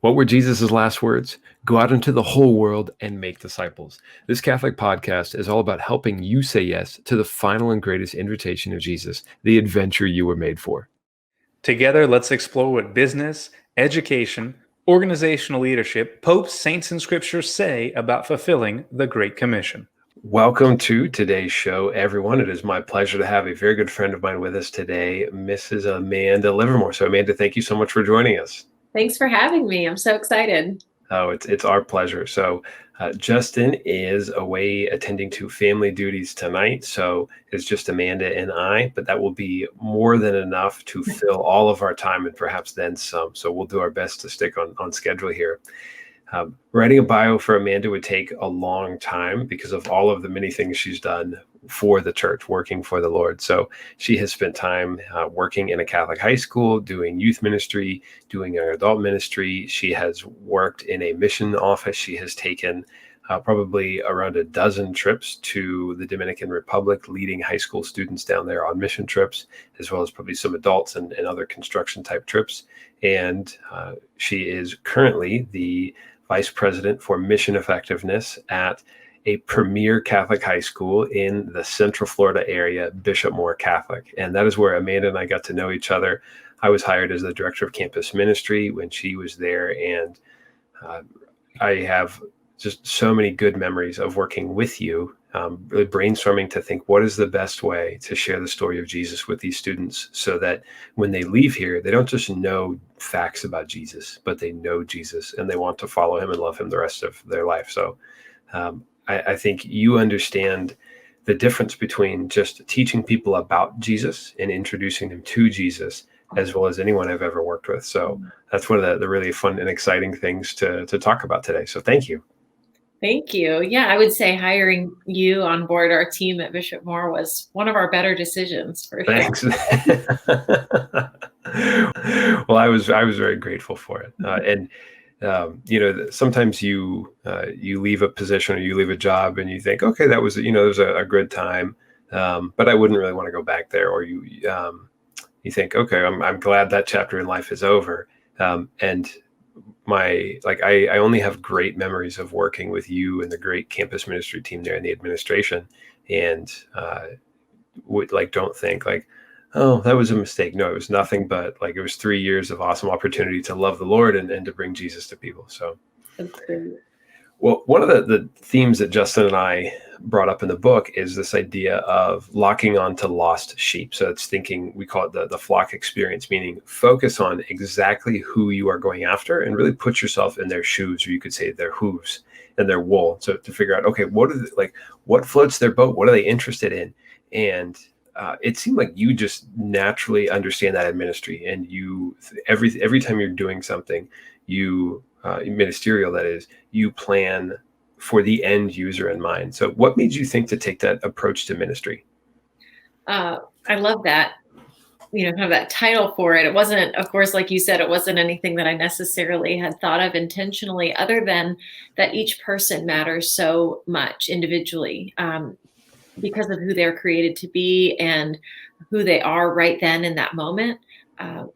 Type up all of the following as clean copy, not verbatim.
What were Jesus' last words? Go out into the whole world and make disciples. This Catholic podcast is all about helping you say yes to the final and greatest invitation of Jesus, the adventure you were made for. Together, let's explore what business, education, organizational leadership, popes, saints, and scriptures say about fulfilling the Great Commission. Welcome to today's show, everyone. It is my pleasure to have a very good friend of mine with us today, Mrs. Amanda Livermore. So, Amanda, thank you so much for joining us. Thanks for having me. I'm so excited. Oh, it's our pleasure. So Justin is away attending to family duties tonight. So it's just Amanda and I, but that will be more than enough to fill all of our time and perhaps then some. So we'll do our best to stick on schedule here. Writing a bio for Amanda would take a long time because of all of the many things she's done for the church, working for the Lord. So she has spent time working in a Catholic high school, doing youth ministry, doing young adult ministry. She has worked in a mission office. She has taken probably around a dozen trips to the Dominican Republic, leading high school students down there on mission trips, as well as probably some adults and other construction type trips. And she is currently the Vice President for Mission Effectiveness at a premier Catholic high school in the Central Florida area, Bishop Moore Catholic. And that is where Amanda and I got to know each other. I was hired as the Director of Campus Ministry when she was there. And I have just so many good memories of working with you, really brainstorming to think what is the best way to share the story of Jesus with these students so that when they leave here, they don't just know facts about Jesus, but they know Jesus and they want to follow him and love him the rest of their life. So I think you understand the difference between just teaching people about Jesus and introducing them to Jesus as well as anyone I've ever worked with. So that's one of the really fun and exciting things to talk about today. So thank you. Thank you. Yeah, I would say hiring you on board our team at Bishop Moore was one of our better decisions. For Thanks. Sure. Well, I was very grateful for it. And sometimes you leave a position or you leave a job and you think, okay, that was, it was a good time, but I wouldn't really want to go back there. Or you think, okay, I'm glad that chapter in life is over. And I only have great memories of working with you and the great campus ministry team there in the administration, and don't think oh, that was a mistake. No, it was nothing but it was 3 years of awesome opportunity to love the Lord and to bring Jesus to people. So, well, one of the themes that Justin and I brought up in the book is this idea of locking on to lost sheep. So it's we call it the flock experience, meaning focus on exactly who you are going after and really put yourself in their shoes, or you could say their hooves and their wool. So to figure out, okay, what floats their boat? What are they interested in? And it seemed like you just naturally understand that in ministry, and you every time you're doing something, ministerial, that is, you plan for the end user in mind. So what made you think to take that approach to ministry? I love that, kind of that title for it. It wasn't, of course, like you said, it wasn't anything that I necessarily had thought of intentionally, other than that each person matters so much individually because of who they're created to be and who they are right then in that moment.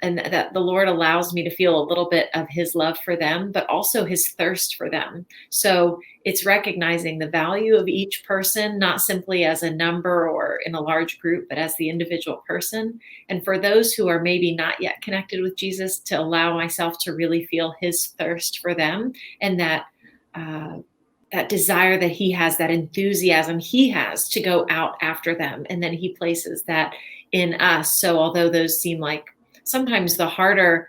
And that the Lord allows me to feel a little bit of his love for them, but also his thirst for them. So it's recognizing the value of each person, not simply as a number or in a large group, but as the individual person. And for those who are maybe not yet connected with Jesus, to allow myself to really feel his thirst for them, and that desire that he has, that enthusiasm he has to go out after them. And then he places that in us. So although those seem like sometimes the harder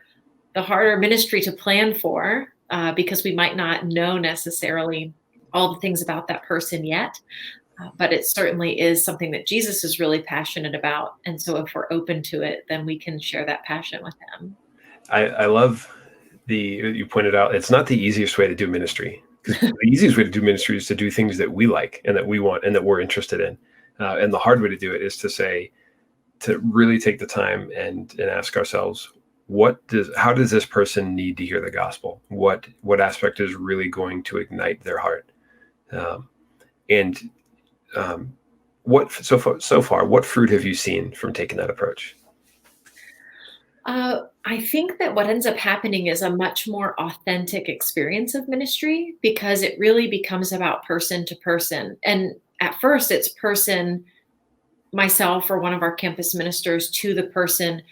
ministry to plan for, because we might not know necessarily all the things about that person yet, but it certainly is something that Jesus is really passionate about. And so if we're open to it, then we can share that passion with them. I love you pointed out, it's not the easiest way to do ministry. Because the easiest way to do ministry is to do things that we like and that we want and that we're interested in. And the hard way to do it is to really take the time and ask ourselves, how does this person need to hear the gospel? What aspect is really going to ignite their heart? So far, what fruit have you seen from taking that approach? I think that what ends up happening is a much more authentic experience of ministry because it really becomes about person to person. And at first, it's person, myself, or one of our campus ministers to the person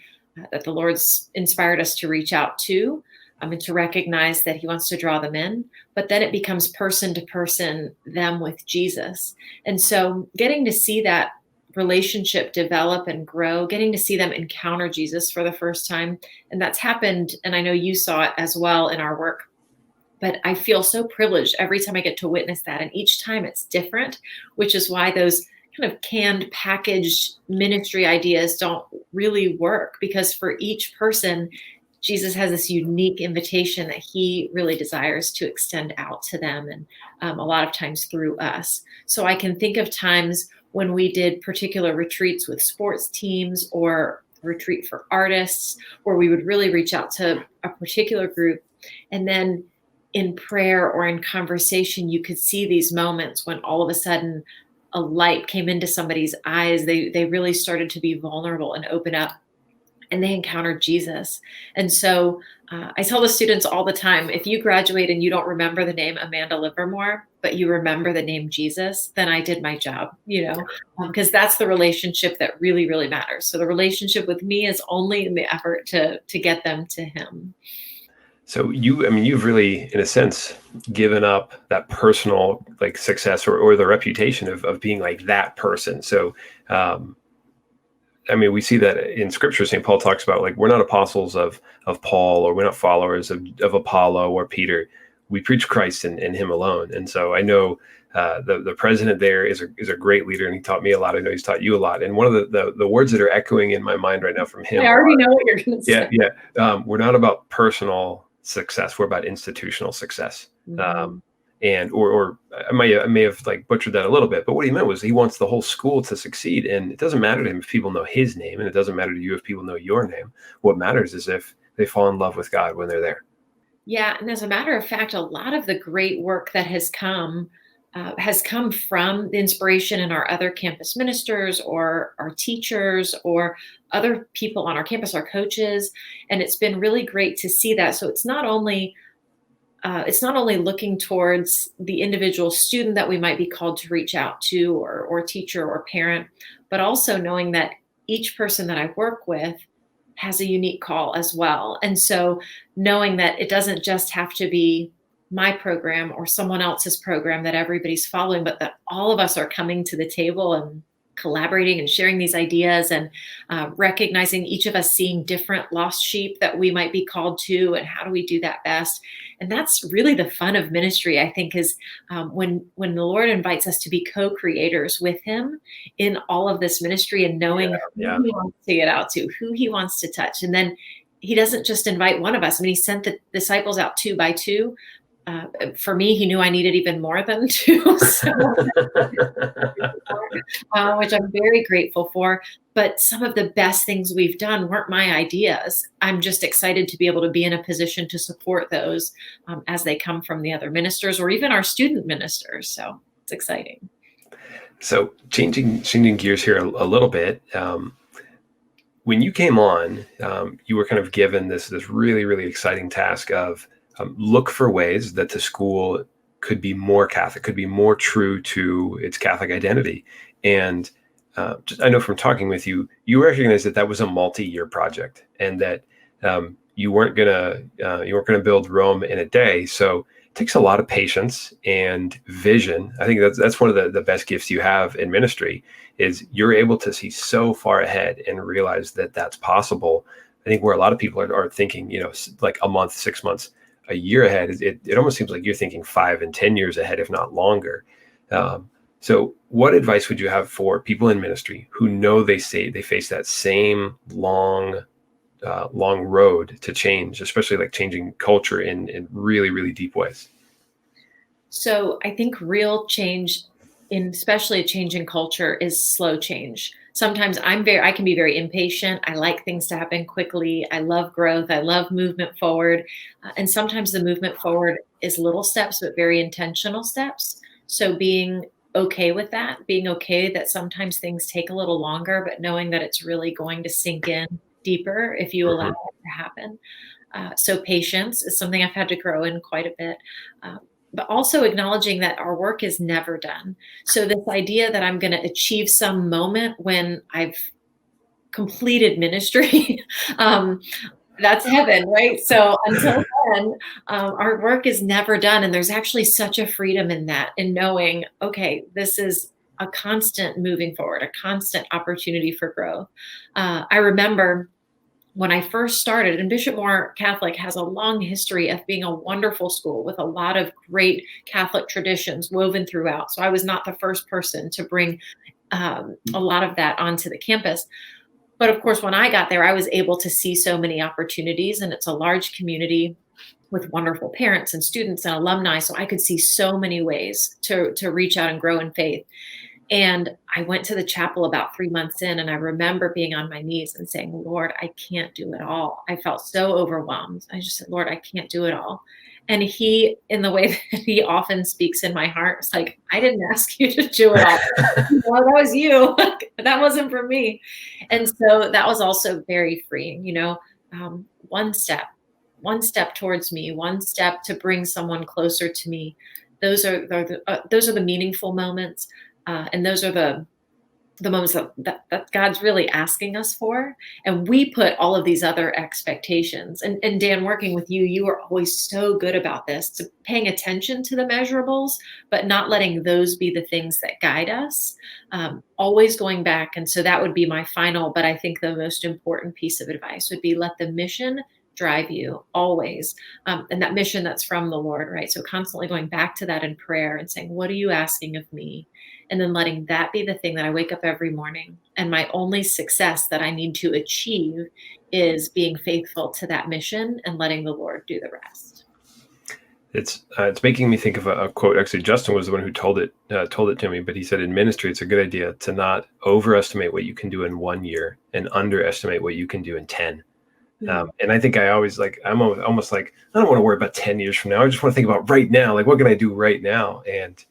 that the Lord's inspired us to reach out to, and to recognize that He wants to draw them in. But then it becomes person to person, them with Jesus. And so getting to see that relationship develop and grow, getting to see them encounter Jesus for the first time. And that's happened. And I know you saw it as well in our work. But I feel so privileged every time I get to witness that. And each time it's different, which is why those kind of canned, packaged ministry ideas don't really work, because for each person, Jesus has this unique invitation that He really desires to extend out to them, and a lot of times through us. So I can think of times when we did particular retreats with sports teams or retreat for artists, where we would really reach out to a particular group. And then in prayer or in conversation, you could see these moments when all of a sudden a light came into somebody's eyes. They really started to be vulnerable and open up, and they encountered Jesus. And so I tell the students all the time, if you graduate and you don't remember the name Amanda Livermore, but you remember the name Jesus, then I did my job, because that's the relationship that really, really matters. So the relationship with me is only in the effort to get them to Him. So you've really, in a sense, given up that personal like success or the reputation of being like that person. So, we see that in Scripture. St. Paul talks about like we're not apostles of Paul, or we're not followers of Apollo or Peter. We preach Christ and Him alone. And so I know the president there is a great leader, and he taught me a lot. I know he's taught you a lot. And one of the words that are echoing in my mind right now from him. I already know what you're going to say. Yeah. We're not about personal success. We're about institutional success. Mm-hmm. And I may have like butchered that a little bit, but what he meant was he wants the whole school to succeed. And it doesn't matter to him if people know his name, and it doesn't matter to you if people know your name. What matters is if they fall in love with God when they're there. Yeah. And as a matter of fact, a lot of the great work that has come from the inspiration in our other campus ministers or our teachers or other people on our campus, our coaches. And it's been really great to see that. So it's not only looking towards the individual student that we might be called to reach out to, or teacher or parent, but also knowing that each person that I work with has a unique call as well. And so knowing that it doesn't just have to be my program or someone else's program that everybody's following, but that all of us are coming to the table and collaborating and sharing these ideas, and recognizing each of us seeing different lost sheep that we might be called to, and how do we do that best. And that's really the fun of ministry, I think, is when the Lord invites us to be co-creators with Him in all of this ministry, and knowing who He wants to get out to, who He wants to touch. And then He doesn't just invite one of us. He sent the disciples out 2 by 2. For me, He knew I needed even more than 2, so, which I'm very grateful for. But some of the best things we've done weren't my ideas. I'm just excited to be able to be in a position to support those as they come from the other ministers or even our student ministers. So it's exciting. So changing gears here a little bit. When you came on, you were kind of given this really, really exciting task of look for ways that the school could be more Catholic, could be more true to its Catholic identity. And I know from talking with you, you recognize that was a multi-year project, and that you weren't gonna build Rome in a day. So it takes a lot of patience and vision. I think that's one of the best gifts you have in ministry, is you're able to see so far ahead and realize that that's possible. I think where a lot of people are thinking, like a month, 6 months, a year ahead, it almost seems like you're thinking 5 and 10 years ahead, if not longer. So what advice would you have for people in ministry who know they face that same long road to change, especially like changing culture in really, really deep ways? So I think real change, especially a change in culture, is slow change. Sometimes I can be very impatient. I like things to happen quickly. I love growth. I love movement forward. And sometimes the movement forward is little steps, but very intentional steps. So being okay with that, being okay that sometimes things take a little longer, but knowing that it's really going to sink in deeper if you allow Mhm. it to happen. So patience is something I've had to grow in quite a bit. But also acknowledging that our work is never done. So this idea that I'm going to achieve some moment when I've completed ministry, um, that's heaven, right? So until then, our work is never done. And there's actually such a freedom in that, in knowing, okay, this is a constant moving forward, a constant opportunity for growth. I remember when I first started, and Bishop Moore Catholic has a long history of being a wonderful school with a lot of great Catholic traditions woven throughout. So I was not the first person to bring a lot of that onto the campus. But of course, when I got there, I was able to see so many opportunities, and it's a large community with wonderful parents and students and alumni. So I could see so many ways to reach out and grow in faith. And I went to the chapel about 3 months in, and I remember being on my knees and saying, Lord, I can't do it all. I felt so overwhelmed. I just said, Lord, I can't do it all. And he, in the way that he often speaks in my heart, it's like, I didn't ask you to do it all. Well, that was you. That wasn't for me. And so that was also very freeing, one step towards me, one step to bring someone closer to me. Those are the meaningful moments. And those are the moments that God's really asking us for. And we put all of these other expectations. And Dan, working with you, you are always so good about this, to paying attention to the measurables, but not letting those be the things that guide us. Always going back. And so that would be my final, but I think the most important piece of advice would be, let the mission drive you always. And that mission that's from the Lord, right? So constantly going back to that in prayer and saying, what are you asking of me? And then letting that be the thing that I wake up every morning. And my only success that I need to achieve is being faithful to that mission and letting the Lord do the rest. It's making me think of a quote. Actually, Justin was the one who told it to me, but he said, in ministry, it's a good idea to not overestimate what you can do in 1 year and underestimate what you can do in 10. And I think I always I'm almost like, I don't want to worry about 10 years from now. I just want to think about right now. Like, what can I do right now? And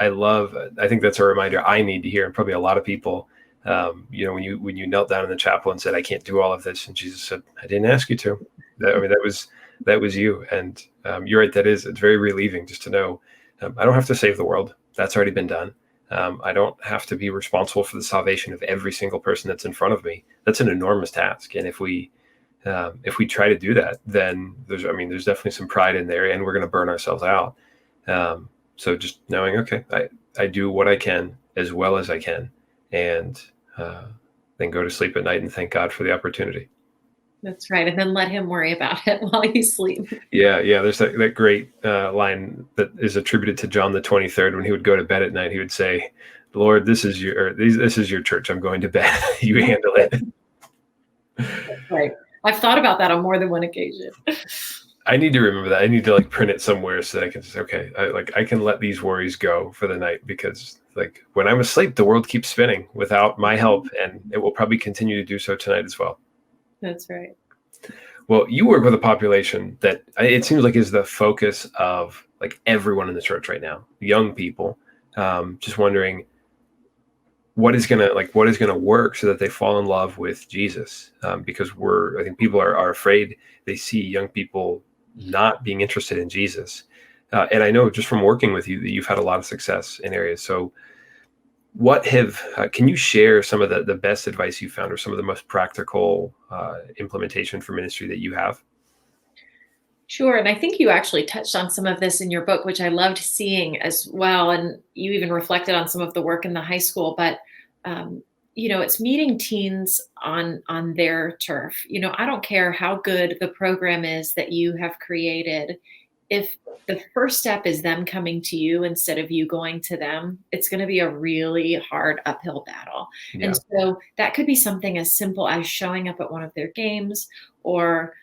I think that's a reminder I need to hear. And probably a lot of people, when you knelt down in the chapel and said, I can't do all of this. And Jesus said, I didn't ask you to. That was you. And you're right. It's very relieving just to know I don't have to save the world. That's already been done. I don't have to be responsible for the salvation of every single person that's in front of me. That's an enormous task. And if we try to do that, then there's definitely some pride in there, and we're going to burn ourselves out. So just knowing, okay, I do what I can as well as I can, and then go to sleep at night and thank God for the opportunity. That's right. And then let him worry about it while you sleep. Yeah. There's that great line that is attributed to John the 23rd. When he would go to bed at night, he would say, Lord, this is your church. I'm going to bed. You handle it. That's right. I've thought about that on more than one occasion. I need to remember that. I need to print it somewhere so that I can just, I can let these worries go for the night, because when I'm asleep, the world keeps spinning without my help, and it will probably continue to do so tonight as well. That's right. Well, you work with a population that it seems like is the focus of everyone in the church right now, young people. Just wondering what is gonna work so that they fall in love with Jesus, because I think people are afraid. They see young people not being interested in Jesus, and I know just from working with you that you've had a lot of success in areas. So can you share some of the best advice you found, or some of the most practical implementation for ministry that you have? Sure. And I think you actually touched on some of this in your book, which I loved seeing as well. And you even reflected on some of the work in the high school. But, it's meeting teens on their turf. I don't care how good the program is that you have created. If the first step is them coming to you instead of you going to them, it's going to be a really hard uphill battle. Yeah. And so that could be something as simple as showing up at one of their games, or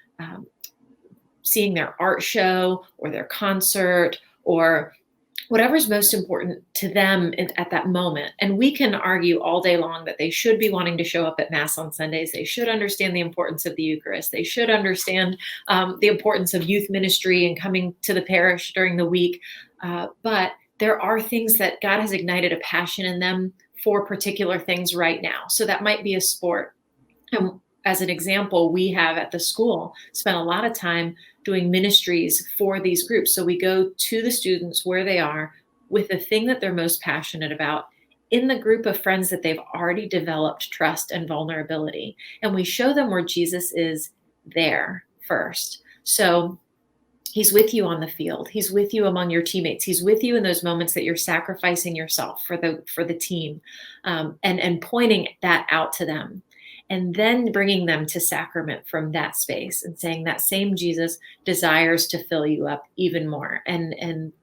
seeing their art show or their concert, or whatever's most important to them at that moment. And we can argue all day long that they should be wanting to show up at Mass on Sundays. They should understand the importance of the Eucharist. They should understand the importance of youth ministry and coming to the parish during the week. But there are things that God has ignited a passion in them for particular things right now. So that might be a sport. And as an example, we have at the school spent a lot of time doing ministries for these groups. So we go to the students where they are with the thing that they're most passionate about in the group of friends that they've already developed trust and vulnerability. And we show them where Jesus is there first. So he's with you on the field. He's with you among your teammates. He's with you in those moments that you're sacrificing yourself for the team, and pointing that out to them, and then bringing them to sacrament from that space and saying that same Jesus desires to fill you up even more. And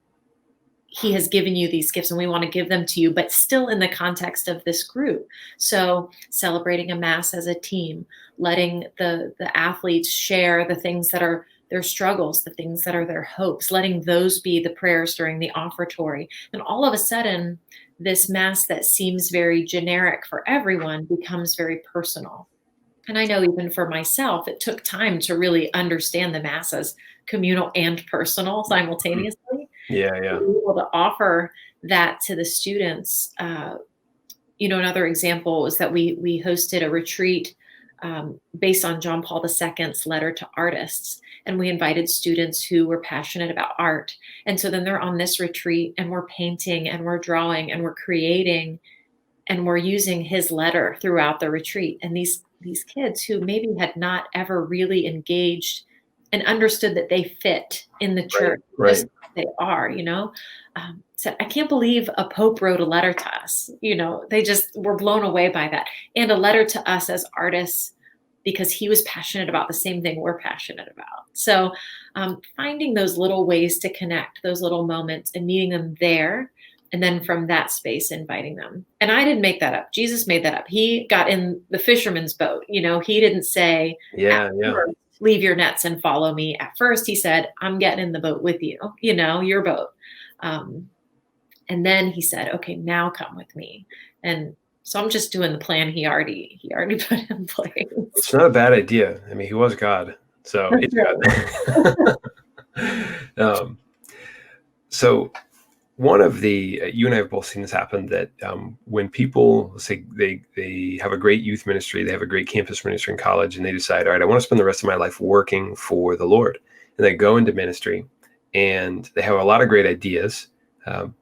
he has given you these gifts and we want to give them to you, but still in the context of this group. So celebrating a mass as a team, letting the athletes share the things that are their struggles, the things that are their hopes, letting those be the prayers during the offertory. And all of a sudden, this mass that seems very generic for everyone becomes very personal. And I know even for myself, it took time to really understand the mass as communal and personal simultaneously. Yeah, yeah. To be able to offer that to the students. Another example was that we hosted a retreat based on John Paul II's letter to artists. And we invited students who were passionate about art. And so then they're on this retreat and we're painting and we're drawing and we're creating and we're using his letter throughout the retreat. And these kids who maybe had not ever really engaged and understood that they fit in the church, right. Just they are, said, I can't believe a pope wrote a letter to us. They just were blown away by that. And a letter to us as artists, because he was passionate about the same thing we're passionate about. So finding those little ways to connect, those little moments and meeting them there. And then from that space, inviting them. And I didn't make that up. Jesus made that up. He got in the fisherman's boat. He didn't say, leave your nets and follow me. At first, he said, I'm getting in the boat with you, your boat. And then he said, okay, now come with me. And so I'm just doing the plan he already put in place. It's not a bad idea. I mean, he was God. So it's God. So one of the, you and I have both seen this happen, that when people say they have a great youth ministry, they have a great campus ministry in college, and they decide, all right, I want to spend the rest of my life working for the Lord. And they go into ministry and they have a lot of great ideas,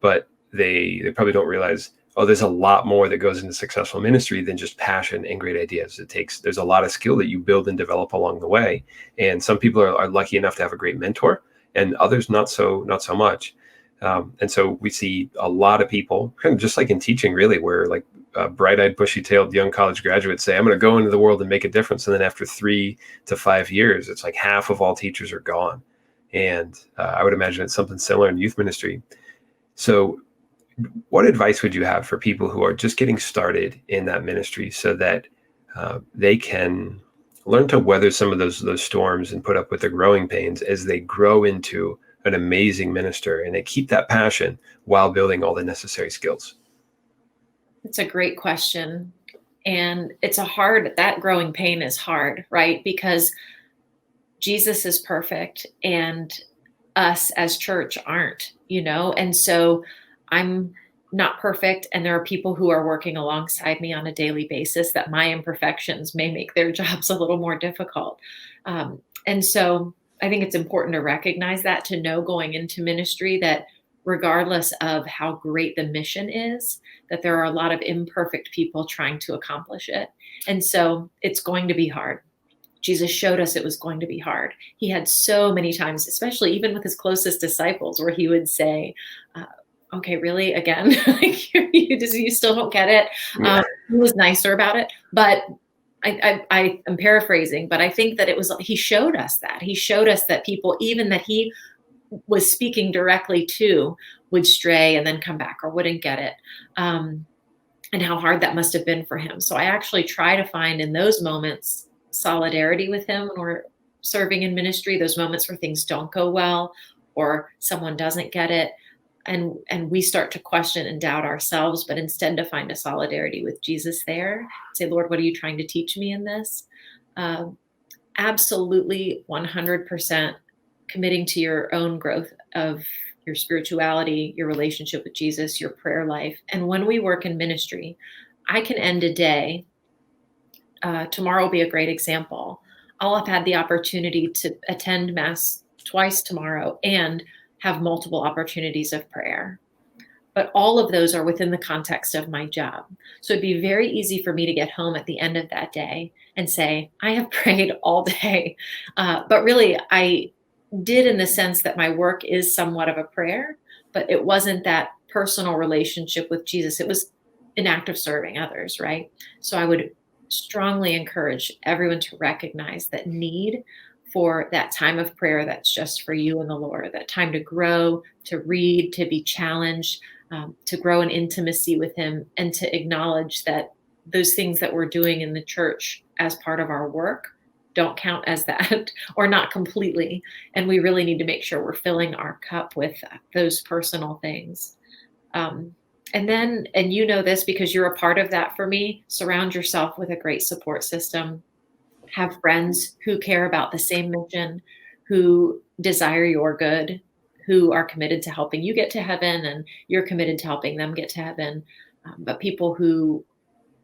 but they probably don't realize, there's a lot more that goes into successful ministry than just passion and great ideas. There's a lot of skill that you build and develop along the way. And some people are lucky enough to have a great mentor, and others not so much. And so we see a lot of people, kind of just like in teaching, really, where like bright-eyed, bushy-tailed young college graduates say, I'm going to go into the world and make a difference. And then after 3 to 5 years, it's like half of all teachers are gone. And I would imagine it's something similar in youth ministry. So what advice would you have for people who are just getting started in that ministry so that they can learn to weather some of those storms and put up with the growing pains as they grow into an amazing minister and they keep that passion while building all the necessary skills? It's a great question. And that growing pain is hard, right? Because Jesus is perfect and us as church aren't, and so I'm not perfect. And there are people who are working alongside me on a daily basis that my imperfections may make their jobs a little more difficult. And so I think it's important to recognize that, to know going into ministry that regardless of how great the mission is, that there are a lot of imperfect people trying to accomplish it. And so it's going to be hard. Jesus showed us it was going to be hard. He had so many times, especially even with his closest disciples, where he would say, okay, really, again, you still don't get it. He was nicer about it, but I am paraphrasing, but I think that he showed us that. He showed us that people, even that he was speaking directly to, would stray and then come back or wouldn't get it. And how hard that must have been for him. So I actually try to find in those moments solidarity with him when we're serving in ministry, those moments where things don't go well or someone doesn't get it. And we start to question and doubt ourselves, but instead to find a solidarity with Jesus there, say, Lord, what are you trying to teach me in this? Absolutely 100% committing to your own growth of your spirituality, your relationship with Jesus, your prayer life. And when we work in ministry, I can end a day tomorrow will be a great example. I'll have had the opportunity to attend Mass twice tomorrow and have multiple opportunities of prayer. But all of those are within the context of my job. So it'd be very easy for me to get home at the end of that day and say, I have prayed all day. But really, I did, in the sense that my work is somewhat of a prayer, but it wasn't that personal relationship with Jesus. It was an act of serving others, right? So I would strongly encourage everyone to recognize that need for that time of prayer that's just for you and the Lord, that time to grow, to read, to be challenged, to grow in intimacy with Him, and to acknowledge that those things that we're doing in the church as part of our work don't count as that, or not completely. And we really need to make sure we're filling our cup with those personal things. And then, and you know this because you're a part of that for me, surround yourself with a great support system. Have friends who care about the same mission, who desire your good, who are committed to helping you get to heaven, and you're committed to helping them get to heaven. But people who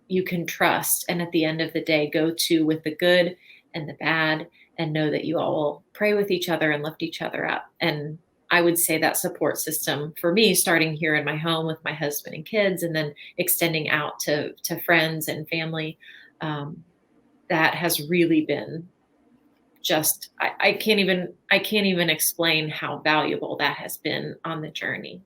you can trust, and at the end of the day, go to with the good and the bad, and know that you all will pray with each other and lift each other up. And I would say that support system for me, starting here in my home with my husband and kids, and then extending out to friends and family, that has really been just, I can't even explain how valuable that has been on the journey.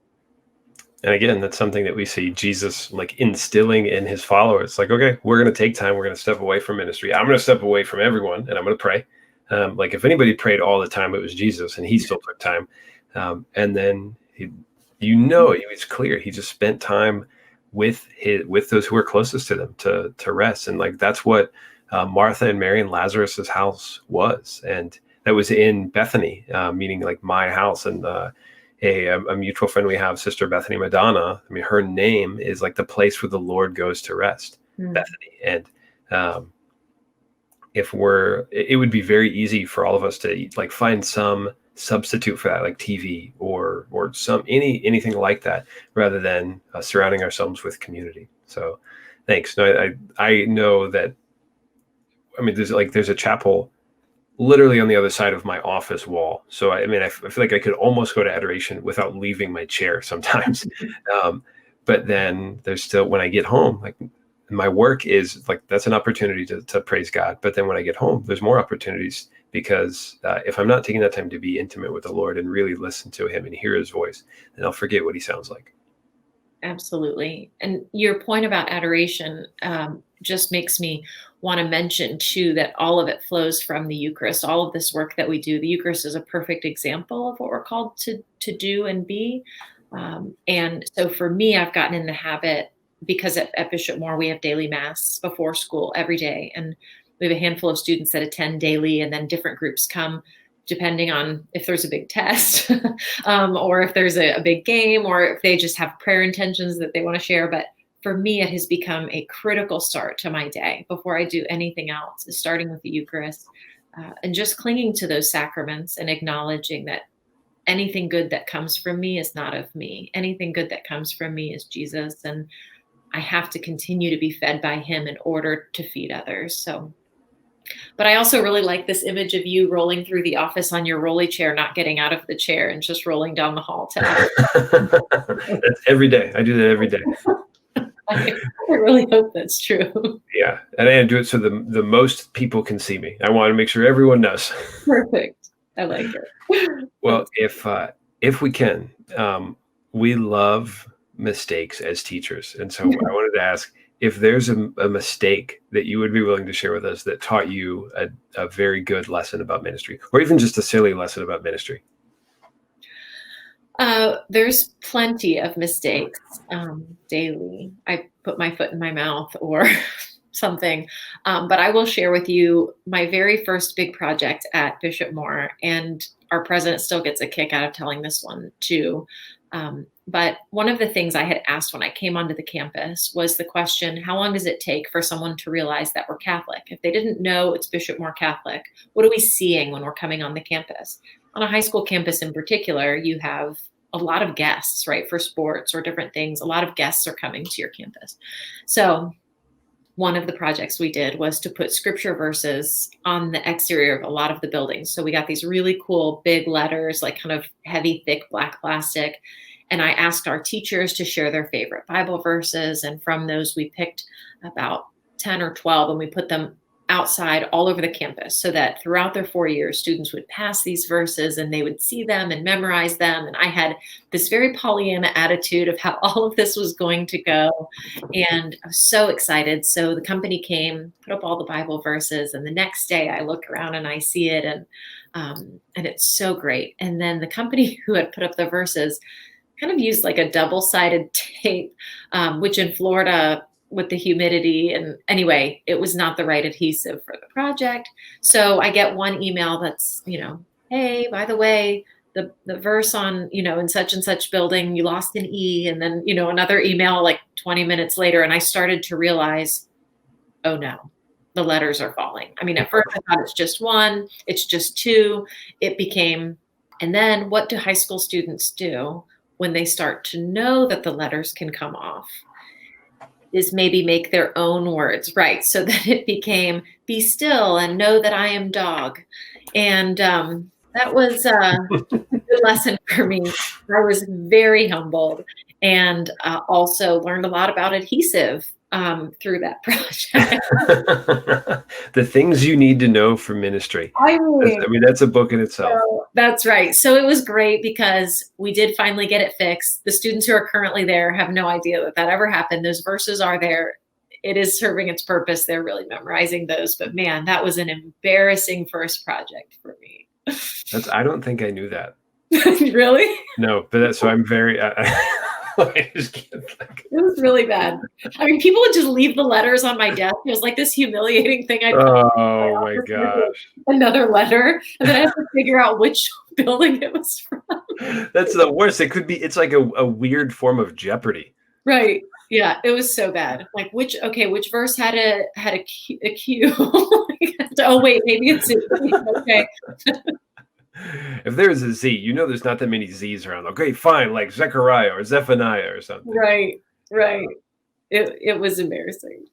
And again, that's something that we see Jesus like instilling in his followers. Like, okay, we're going to take time. We're going to step away from ministry. I'm going to step away from everyone, and I'm going to pray. Like if anybody prayed all the time, it was Jesus, and he still took time. And then he was clear. He just spent time with those who were closest to them to rest. And like that's what Martha and Mary and Lazarus's house was, and that was in Bethany, meaning like my house. And a mutual friend we have, Sister Bethany Madonna. I mean, her name is like the place where the Lord goes to rest, Bethany. And it would be very easy for all of us to like find some substitute for that, like TV or anything like that, rather than surrounding ourselves with community. So, thanks. No, I know that. I mean, there's a chapel literally on the other side of my office wall. So, I mean, I feel like I could almost go to adoration without leaving my chair sometimes. But then there's still, when I get home, like my work is like, that's an opportunity to praise God. But then when I get home, there's more opportunities because if I'm not taking that time to be intimate with the Lord and really listen to him and hear his voice, then I'll forget what he sounds like. Absolutely. And your point about adoration just makes me want to mention too that all of it flows from the Eucharist. All of this work that we do, the Eucharist is a perfect example of what we're called to do and be. And so for me, I've gotten in the habit, because at Bishop Moore we have daily Mass before school every day, and we have a handful of students that attend daily, and then different groups come depending on if there's a big test or if there's a big game, or if they just have prayer intentions that they want to share. But for me, it has become a critical start to my day before I do anything else, is starting with the Eucharist and just clinging to those sacraments and acknowledging that anything good that comes from me is not of me. Anything good that comes from me is Jesus. And I have to continue to be fed by him in order to feed others. So, but I also really like this image of you rolling through the office on your rolly chair, not getting out of the chair and just rolling down the hall to That's every day. I do that every day. I really hope that's true. Yeah. And I do it so the most people can see me. I want to make sure everyone knows. Perfect. I like it. Well, if we can, we love mistakes as teachers. And so I wanted to ask if there's a mistake that you would be willing to share with us that taught you a very good lesson about ministry, or even just a silly lesson about ministry. There's plenty of mistakes daily. I put my foot in my mouth or something. But I will share with you my very first big project at Bishop Moore, and our president still gets a kick out of telling this one too. But one of the things I had asked when I came onto the campus was the question, how long does it take for someone to realize that we're Catholic? If they didn't know it's Bishop Moore Catholic, what are we seeing when we're coming on the campus? On a high school campus in particular, you have a lot of guests, right? For sports or different things, a lot of guests are coming to your campus. So one of the projects we did was to put scripture verses on the exterior of a lot of the buildings. So we got these really cool big letters, like kind of heavy, thick black plastic. And I asked our teachers to share their favorite Bible verses. And from those, we picked about 10 or 12, and we put them outside all over the campus so that throughout their 4 years, students would pass these verses and they would see them and memorize them. And I had this very Pollyanna attitude of how all of this was going to go. And I was so excited. So the company came, put up all the Bible verses. And the next day I look around and I see it, and it's so great. And then the company who had put up the verses kind of used like a double-sided tape, which in Florida, with the humidity, and anyway, it was not the right adhesive for the project. So I get one email that's, hey, by the way, the verse on, in such and such building, you lost an E. And then, another email like 20 minutes later. And I started to realize, oh no, the letters are falling. I mean, at first I thought it's just one, it's just two. It became, and then what do high school students do when they start to know that the letters can come off? Is maybe make their own words, right? So that it became, be still and know that I am dog. And that was a good lesson for me. I was very humbled, and also learned a lot about adhesive through that project. The things you need to know for ministry. I mean, that's a book in itself. So, that's right. So it was great because we did finally get it fixed. The students who are currently there have no idea that ever happened. Those verses are there. It is serving its purpose. They're really memorizing those. But man, that was an embarrassing first project for me. I don't think I knew that. Really? No, but so I'm very... I just can't it was really bad. I mean, people would just leave the letters on my desk. It was like this humiliating thing. Oh my gosh. Another letter. And then I had to figure out which building it was from. That's the worst. It's like a weird form of Jeopardy. Right. Yeah. It was so bad. Like which verse had a Q? Oh wait, maybe it's okay. If there is a Z, there's not that many Z's around. Okay, fine, like Zechariah or Zephaniah or something. Right. It was embarrassing.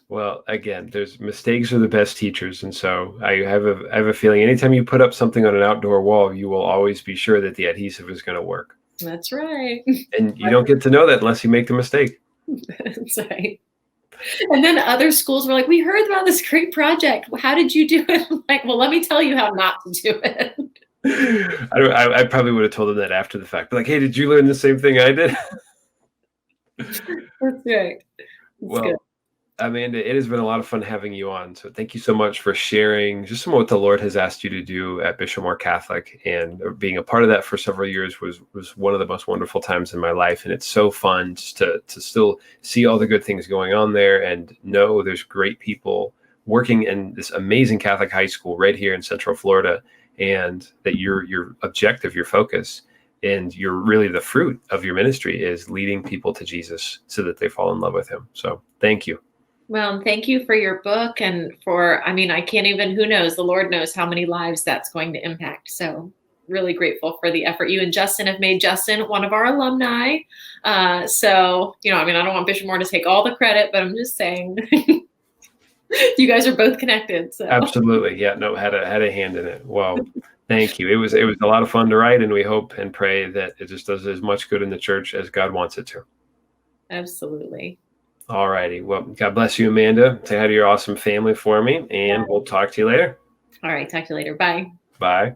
Well, again, there's mistakes are the best teachers, and so I have a feeling anytime you put up something on an outdoor wall, you will always be sure that the adhesive is going to work. That's right. And you don't get to know that unless you make the mistake. That's right. And then other schools were like, we heard about this great project. How did you do it? I'm like, well, let me tell you how not to do it. I probably would have told them that after the fact. But like, hey, did you learn the same thing I did? That's right. Well, good. Amanda, it has been a lot of fun having you on. So thank you so much for sharing just some of what the Lord has asked you to do at Bishop Moore Catholic, and being a part of that for several years was one of the most wonderful times in my life. And it's so fun just to still see all the good things going on there and know there's great people working in this amazing Catholic high school right here in Central Florida, and that your objective, your focus, and you're really the fruit of your ministry is leading people to Jesus so that they fall in love with him. So thank you. Well, thank you for your book, and I can't even, who knows, the Lord knows how many lives that's going to impact. So really grateful for the effort you and Justin have made. Justin, one of our alumni. So, I don't want Bishop Moore to take all the credit, but I'm just saying you guys are both connected. So. Absolutely. Yeah, no, had a hand in it. Well, thank you. It was a lot of fun to write, and we hope and pray that it just does as much good in the church as God wants it to. Absolutely. All righty. Well, God bless you, Amanda. Say hi to your awesome family for me, and we'll talk to you later. All right. Talk to you later. Bye. Bye.